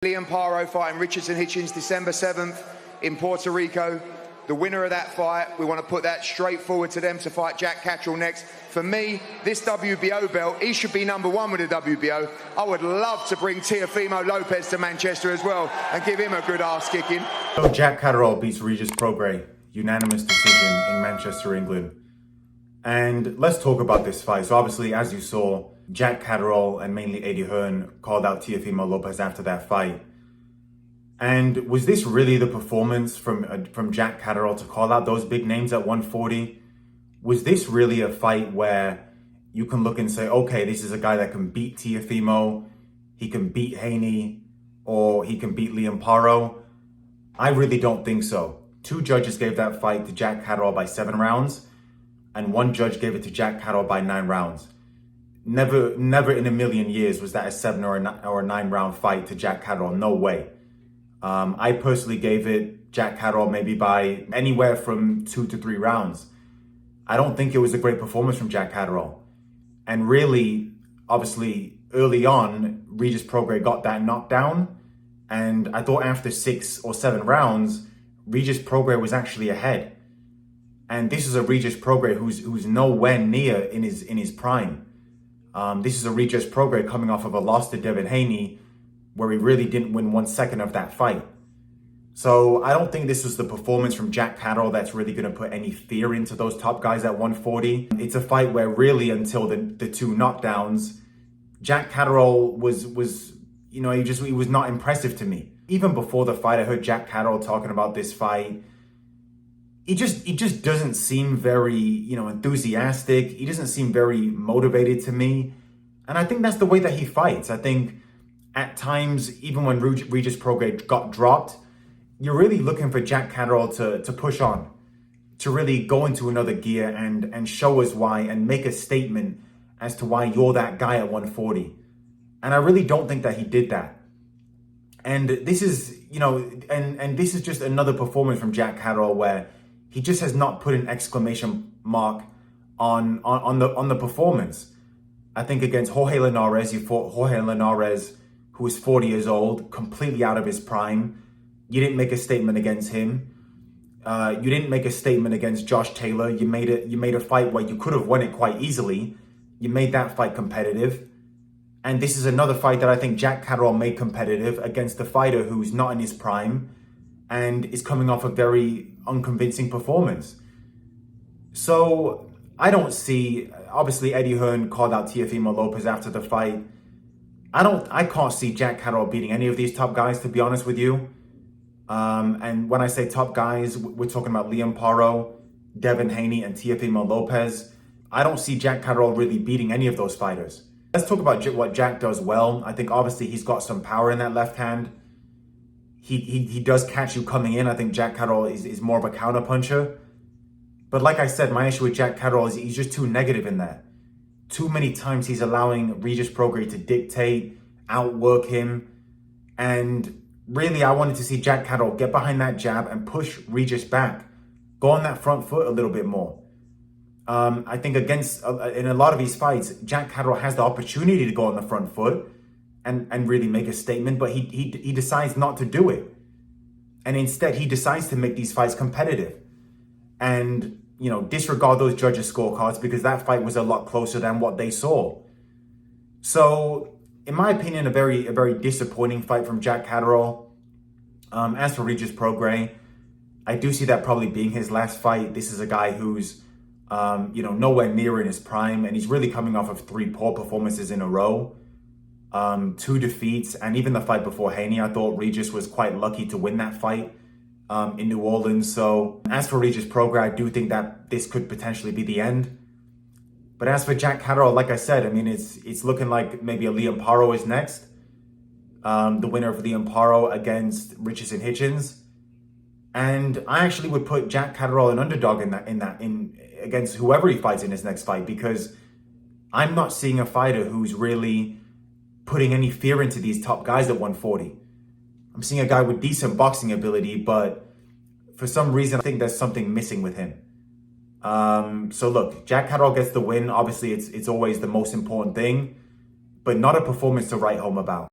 Liam Paro fighting Regis and Hitchens December 7th in Puerto Rico. The winner of that fight, we want to put that straight forward to them to fight Jack Catterall next. For me, this WBO belt, he should be #1 with the WBO. I would love to bring Teofimo Lopez to Manchester as well and give him a good ass kicking. So Jack Catterall beats Regis Prograis, unanimous decision in Manchester, England. And let's talk about this fight. So obviously, as you saw, Jack Catterall and mainly Eddie Hearn called out Teofimo Lopez after that fight. And was this really the performance from Jack Catterall to call out those big names at 140? Was this really a fight where you can look and say, okay, this is a guy that can beat Teofimo, he can beat Haney, or he can beat Liam Paro? I really don't think so. 2 judges gave that fight to Jack Catterall by 7 rounds, and 1 judge gave it to Jack Catterall by 9 rounds. Never in a million years was that a 7 or a 9 round fight to Jack Catterall. No way. I personally gave it Jack Catterall maybe by anywhere from 2 to 3 rounds. I don't think it was a great performance from Jack Catterall. And really, obviously, early on, Regis Prograis got that knockdown. And I thought after 6 or 7 rounds, Regis Prograis was actually ahead. And this is a Regis Prograis who's nowhere near in his prime. This is a Regis Prograis coming off of a loss to Devin Haney, where he really didn't win 1 second of that fight. So I don't think this was the performance from Jack Catterall that's really going to put any fear into those top guys at 140. It's a fight where really until the 2 knockdowns, Jack Catterall was he was not impressive to me. Even before the fight, I heard Jack Catterall talking about this fight. He just doesn't seem very, enthusiastic. He doesn't seem very motivated to me. And I think that's the way that he fights. I think at times, even when Regis Prograis got dropped, you're really looking for Jack Catterall to push on, to really go into another gear and show us why and make a statement as to why you're that guy at 140. And I really don't think that he did that. And this is, and this is just another performance from Jack Catterall where he just has not put an exclamation mark on the performance. I think against Jorge Linares, you fought Jorge Linares, who is 40 years old, completely out of his prime. You didn't make a statement against him. You didn't make a statement against Josh Taylor. You made a fight where you could have won it quite easily. You made that fight competitive. And this is another fight that I think Jack Catterall made competitive against a fighter who's not in his prime and is coming off a very unconvincing performance. So I don't see, obviously Eddie Hearn called out Teofimo Lopez after the fight. I can't see Jack Catterall beating any of these top guys, to be honest with you. And when I say top guys, we're talking about Liam Paro, Devin Haney, and Teofimo Lopez. I don't see Jack Catterall really beating any of those fighters. Let's talk about what Jack does well. I think obviously he's got some power in that left hand. He does catch you coming in. I think Jack Catterall is more of a counter puncher. But like I said, my issue with Jack Catterall is he's just too negative in that. Too many times he's allowing Regis Prograis to dictate, outwork him. And really, I wanted to see Jack Catterall get behind that jab and push Regis back. Go on that front foot a little bit more. I think in a lot of these fights, Jack Catterall has the opportunity to go on the front foot and really make a statement, but he decides not to do it. And instead, he decides to make these fights competitive and, disregard those judges' scorecards because that fight was a lot closer than what they saw. So, in my opinion, a very disappointing fight from Jack Catterall. As for Regis Prograis, I do see that probably being his last fight. This is a guy who's, nowhere near in his prime, and he's really coming off of 3 poor performances in a row. 2 defeats, and even the fight before Haney, I thought Regis was quite lucky to win that fight in New Orleans. So as for Regis Prograis, I do think that this could potentially be the end. But as for Jack Catterall, like I said, I mean, it's looking like maybe a Liam Paro is next. The winner of Liam Paro against Regis and Hitchens. And I actually would put Jack Catterall an underdog in against whoever he fights in his next fight, because I'm not seeing a fighter who's really putting any fear into these top guys at 140. I'm seeing a guy with decent boxing ability, but for some reason, I think there's something missing with him. So look, Jack Catterall gets the win. Obviously, it's always the most important thing, but not a performance to write home about.